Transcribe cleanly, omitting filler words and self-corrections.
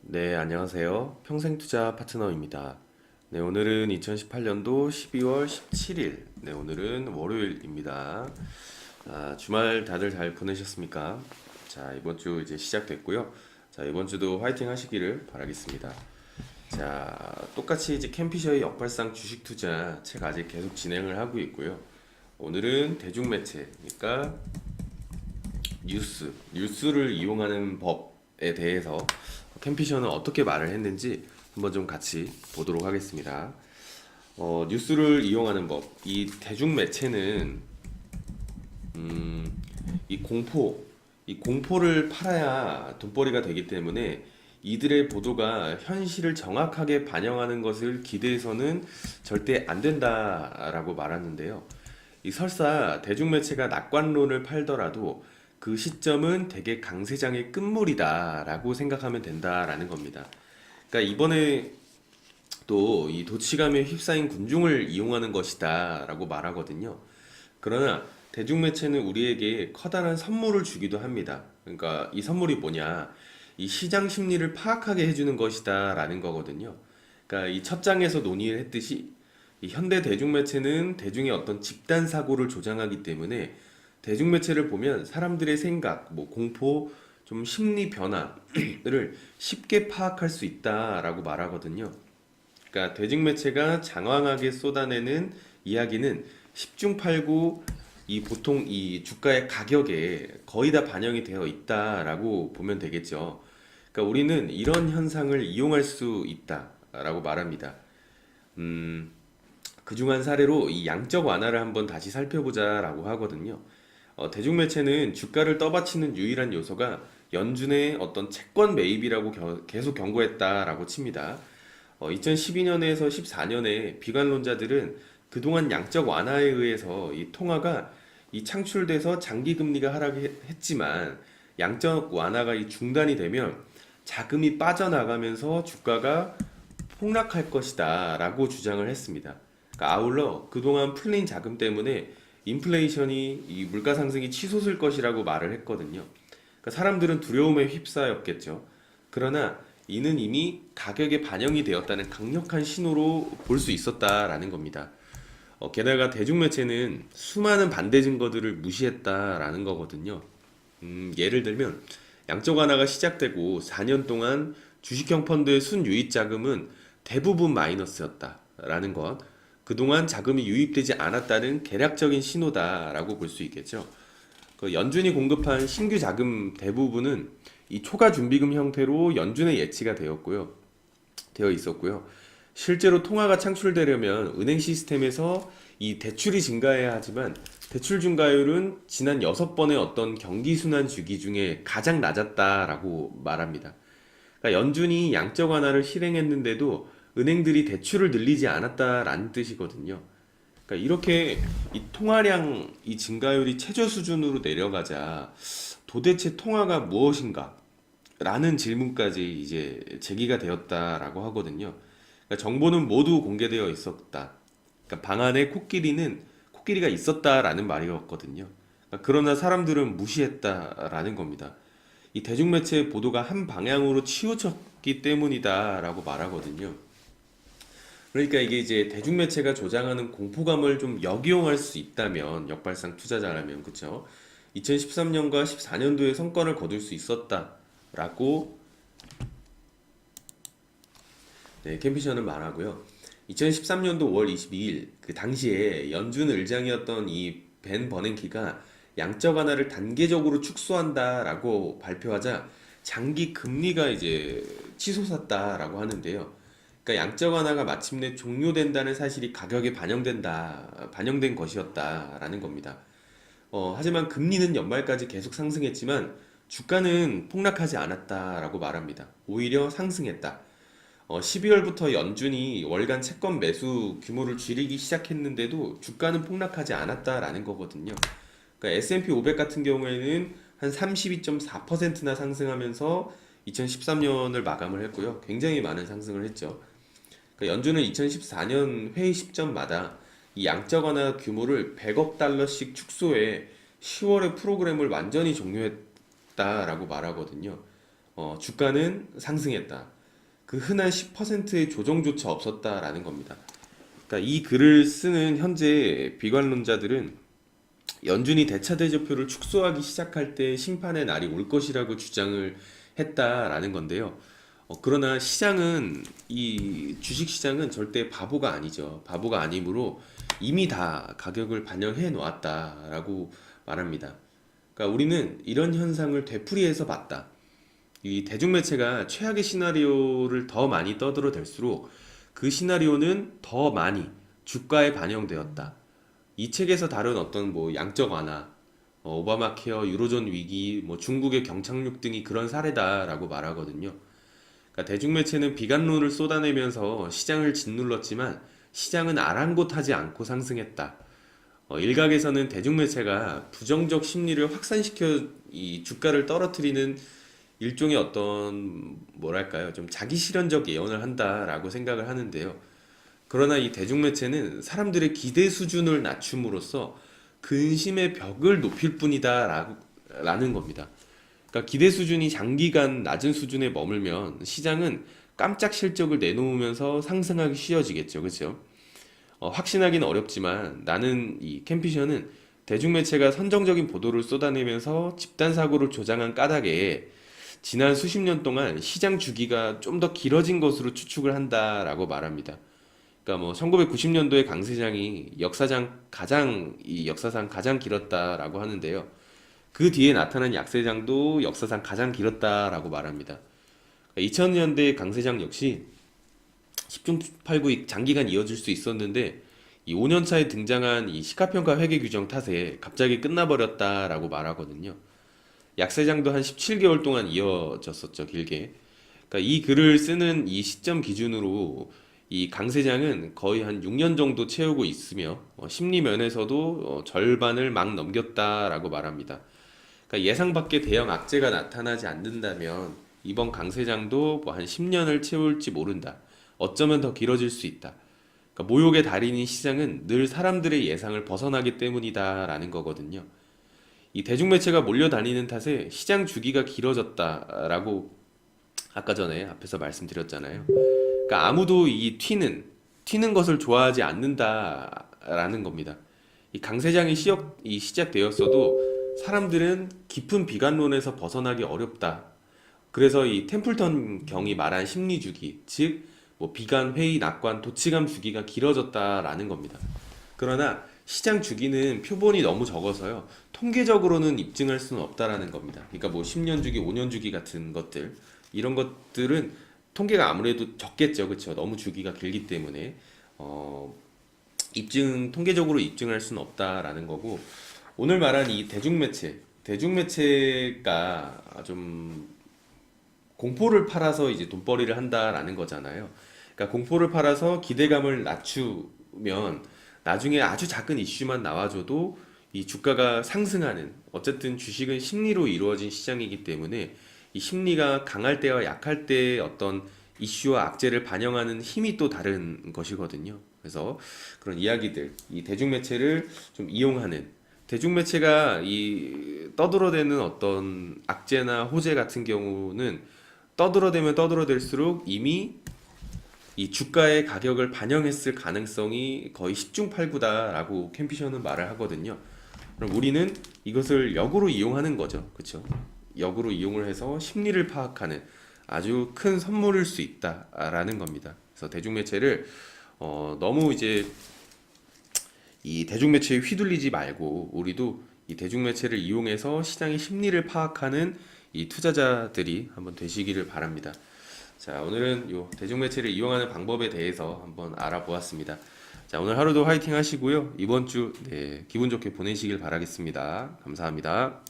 네, 안녕하세요. 평생투자 파트너입니다. 네, 오늘은 2018년도 12월 17일. 네, 오늘은 월요일입니다. 주말 다들 잘 보내셨습니까? 자, 이번 주 이제 시작됐고요. 자, 이번 주도 화이팅 하시기를 바라겠습니다. 자, 똑같이 이제 캠피셔의 역발상 주식 투자 책 아직 계속 진행을 하고 있고요. 오늘은 대중매체, 그러니까 뉴스를 이용하는 법에 대해서 캠피셔는 어떻게 말을 했는지 한번 좀 같이 보도록 하겠습니다. 뉴스를 이용하는 법. 이 대중매체는 이 공포를 팔아야 돈벌이가 되기 때문에 이들의 보도가 현실을 정확하게 반영하는 것을 기대해서는 절대 안 된다라고 말하는데요. 이 설사 대중매체가 낙관론을 팔더라도 그 시점은 대개 강세장의 끝물이다라고 생각하면 된다라는 겁니다. 그러니까 이번에 또 이 도치감에 휩싸인 군중을 이용하는 것이다라고 말하거든요. 그러나 대중매체는 우리에게 커다란 선물을 주기도 합니다. 그러니까 이 선물이 뭐냐? 이 시장 심리를 파악하게 해주는 것이다라는 거거든요. 그러니까 이 첫 장에서 논의를 했듯이 이 현대 대중매체는 대중의 어떤 집단 사고를 조장하기 때문에 대중매체를 보면 사람들의 생각, 뭐 공포, 좀 심리 변화를 쉽게 파악할 수 있다라고 말하거든요. 그러니까 대중매체가 장황하게 쏟아내는 이야기는 10중 8구 이 보통 이 주가의 가격에 거의 다 반영이 되어 있다라고 보면 되겠죠. 그러니까 우리는 이런 현상을 이용할 수 있다라고 말합니다. 그중한 사례로 이 양적 완화를 한번 다시 살펴보자라고 하거든요. 대중매체는 주가를 떠받치는 유일한 요소가 연준의 어떤 채권 매입이라고 계속 경고했다라고 칩니다. 2012년에서 14년에 비관론자들은 그동안 양적 완화에 의해서 이 통화가 이 창출돼서 장기 금리가 하락했지만 양적 완화가 이 중단이 되면 자금이 빠져나가면서 주가가 폭락할 것이다라고 주장을 했습니다. 그러니까 아울러 그동안 풀린 자금 때문에 인플레이션이 이 물가 상승이 치솟을 것이라고 말을 했거든요. 그러니까 사람들은 두려움에 휩싸였겠죠. 그러나 이는 이미 가격에 반영이 되었다는 강력한 신호로 볼 수 있었다라는 겁니다. 게다가 대중매체는 수많은 반대 증거들을 무시했다라는 거거든요. 예를 들면 양적 완화가 시작되고 4년 동안 주식형 펀드의 순유입 자금은 대부분 마이너스였다라는 것. 그동안 자금이 유입되지 않았다는 개략적인 신호다라고 볼 수 있겠죠. 그 연준이 공급한 신규 자금 대부분은 이 초과 준비금 형태로 연준에 예치가 되어 있었고요. 실제로 통화가 창출되려면 은행 시스템에서 이 대출이 증가해야 하지만 대출 증가율은 지난 6번의 어떤 경기 순환 주기 중에 가장 낮았다라고 말합니다. 그러니까 연준이 양적 완화를 실행했는데도 은행들이 대출을 늘리지 않았다라는 뜻이거든요. 그러니까 이렇게 이 통화량 이 증가율이 최저 수준으로 내려가자 도대체 통화가 무엇인가? 라는 질문까지 이제 제기가 되었다라고 하거든요. 그러니까 정보는 모두 공개되어 있었다. 그러니까 방안에 코끼리가 있었다라는 말이었거든요. 그러나 사람들은 무시했다라는 겁니다. 이 대중매체의 보도가 한 방향으로 치우쳤기 때문이다라고 말하거든요. 그러니까 이게 이제 대중매체가 조장하는 공포감을 좀 역이용할 수 있다면 역발상 투자자라면 그쵸? 2013년과 14년도에 성과를 거둘 수 있었다라고 네, 캠피셔는 말하고요. 2013년도 5월 22일 그 당시에 연준 의장이었던 이 벤 버냉키가 양적 완화를 단계적으로 축소한다라고 발표하자 장기 금리가 이제 치솟았다라고 하는데요. 그러니까 양적 완화가 마침내 종료된다는 사실이 가격에 반영된 것이었다라는 겁니다. 하지만 금리는 연말까지 계속 상승했지만 주가는 폭락하지 않았다라고 말합니다. 오히려 상승했다. 12월부터 연준이 월간 채권 매수 규모를 줄이기 시작했는데도 주가는 폭락하지 않았다라는 거거든요. 그러니까 S&P 500 같은 경우에는 한 32.4%나 상승하면서 2013년을 마감을 했고요. 굉장히 많은 상승을 했죠. 그러니까 연준은 2014년 회의 시점마다 이 양적 완화 규모를 100억 달러씩 축소해 10월에 프로그램을 완전히 종료했다라고 말하거든요. 주가는 상승했다. 그 흔한 10%의 조정조차 없었다라는 겁니다. 그러니까 이 글을 쓰는 현재 비관론자들은 연준이 대차 대조표를 축소하기 시작할 때 심판의 날이 올 것이라고 주장을 했다라는 건데요. 그러나 시장은 이 주식 시장은 절대 바보가 아니죠. 바보가 아니므로 이미 다 가격을 반영해 놓았다라고 말합니다. 그러니까 우리는 이런 현상을 되풀이해서 봤다. 이 대중매체가 최악의 시나리오를 더 많이 떠들어댈수록 그 시나리오는 더 많이 주가에 반영되었다. 이 책에서 다룬 어떤 뭐 양적 완화, 오바마 케어, 유로존 위기, 뭐 중국의 경착륙 등이 그런 사례다라고 말하거든요. 그러니까 대중매체는 비관론을 쏟아내면서 시장을 짓눌렀지만 시장은 아랑곳하지 않고 상승했다. 일각에서는 대중매체가 부정적 심리를 확산시켜 이 주가를 떨어뜨리는 일종의 어떤 뭐랄까요 좀 자기 실현적 예언을 한다라고 생각을 하는데요. 그러나 이 대중매체는 사람들의 기대 수준을 낮춤으로써 근심의 벽을 높일 뿐이다 라는 겁니다. 그러니까 기대 수준이 장기간 낮은 수준에 머물면 시장은 깜짝 실적을 내놓으면서 상승하기 쉬워지겠죠. 그렇죠? 확신하기는 어렵지만 나는 이 캠피셔는 대중매체가 선정적인 보도를 쏟아내면서 집단 사고를 조장한 까닭에 지난 수십 년 동안 시장 주기가 좀 더 길어진 것으로 추측을 한다라고 말합니다. 그러니까 뭐 1990년도에 강세장이 역사상 가장 길었다라고 하는데요. 그 뒤에 나타난 약세장도 역사상 가장 길었다라고 말합니다. 2000년대 강세장 역시 10중 8구 장기간 이어질 수 있었는데 이 5년 차에 등장한 이 시가평가 회계 규정 탓에 갑자기 끝나버렸다라고 말하거든요. 약세장도 한 17개월 동안 이어졌었죠, 길게. 그러니까 이 글을 쓰는 이 시점 기준으로 이 강세장은 거의 한 6년 정도 채우고 있으며 심리 면에서도 절반을 막 넘겼다라고 말합니다. 그러니까 예상 밖의 대형 악재가 나타나지 않는다면 이번 강세장도 뭐 한 10년을 채울지 모른다. 어쩌면 더 길어질 수 있다. 그러니까 모욕의 달인인 시장은 늘 사람들의 예상을 벗어나기 때문이다라는 거거든요. 이 대중매체가 몰려다니는 탓에 시장 주기가 길어졌다라고 아까 전에 앞에서 말씀드렸잖아요. 그러니까 아무도 튀는 것을 좋아하지 않는다라는 겁니다. 이 강세장이 시작되었어도 사람들은 깊은 비관론에서 벗어나기 어렵다. 그래서 이 템플턴 경이 말한 심리 주기, 즉 뭐 비관, 회의, 낙관, 도치감 주기가 길어졌다라는 겁니다. 그러나 시장 주기는 표본이 너무 적어서요. 통계적으로는 입증할 수는 없다라는 겁니다. 그러니까 뭐 10년 주기, 5년 주기 같은 것들 이런 것들은 통계가 아무래도 적겠죠. 그렇죠? 너무 주기가 길기 때문에 통계적으로 입증할 수는 없다라는 거고 오늘 말한 이 대중매체가 좀 공포를 팔아서 이제 돈벌이를 한다라는 거잖아요. 그러니까 공포를 팔아서 기대감을 낮추면 나중에 아주 작은 이슈만 나와줘도 이 주가가 상승하는 어쨌든 주식은 심리로 이루어진 시장이기 때문에 이 심리가 강할 때와 약할 때의 어떤 이슈와 악재를 반영하는 힘이 또 다른 것이거든요. 그래서 그런 이야기들, 이 대중매체를 좀 이용하는 대중매체가 이 떠들어대는 어떤 악재나 호재 같은 경우는 떠들어대면 떠들어댈수록 이미 이 주가의 가격을 반영했을 가능성이 거의 10중 8구다라고 캠피셔는 말을 하거든요. 그럼 우리는 이것을 역으로 이용하는 거죠. 그렇죠? 역으로 이용을 해서 심리를 파악하는 아주 큰 선물일 수 있다라는 겁니다. 그래서 대중매체를 너무 이제 이 대중매체에 휘둘리지 말고 우리도 이 대중매체를 이용해서 시장의 심리를 파악하는 이 투자자들이 한번 되시기를 바랍니다. 자, 오늘은 요 대중매체를 이용하는 방법에 대해서 한번 알아보았습니다. 자, 오늘 하루도 화이팅 하시고요. 이번 주 기분 좋게 보내시길 바라겠습니다. 감사합니다.